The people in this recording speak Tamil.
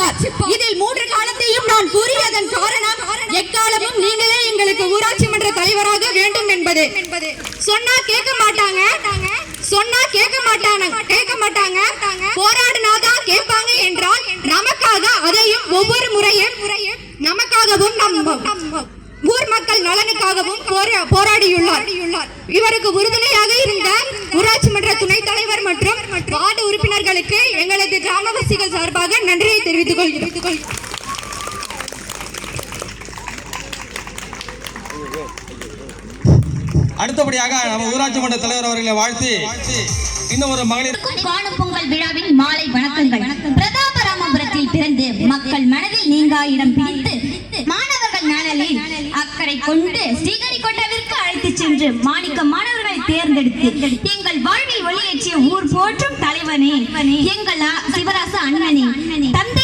ரட்சிப்பார். இதில் 3 காலத்தையும் நான் கூறியதன் காரணம் எக்காலமும் நீங்களே எங்களுக்கு ஊராட்சி மன்ற தலைவராக வேண்டும் என்பது. சொன்னா கேட்க மாட்டாங்க, போராடினாதான் கேட்பாங்க என்றால் நமக்காக அதையும் ஒவ்வொரு முறையும் நமக்காகவும் நம் ஊர் மக்கள் நலனுக்காகவும் போராடியுள்ளார். இவருக்கு உறுதுணையாக இருந்த ஊராட்சி மன்ற துணைத் தலைவர் மற்றும் வார்டு உறுப்பினர்களுக்கு எங்களது கிராமவாசிகள் சார்பாக நன்றியை தெரிவித்துக் கொள்கிறேன். அடுத்தபடியாக நம்ம ஊராட்சி மன்ற தலைவர் அவர்களை வாழ்த்தி இன்னும் ஒரு மகளிர் காணும் பொங்கல் விழாவின் மாலை வணக்கங்கள். பிரதாபராமபுரத்தில் பிறந்து மக்கள் மனதில் நீங்கா இடம் பிடித்து மாணவர்கள் நலனில் அக்கறை கொண்டு ஸ்ரீஹரிகோட்டாவிற்கு அழைத்து சென்று மாணிக்க மாணவர்களை தேர்ந்தெடுத்து எங்கள் வாழ்வில் ஒளியேற்றிய ஊர் போற்றும் தலைவனே, எங்கள் சிவராச அண்ணனே, தந்தை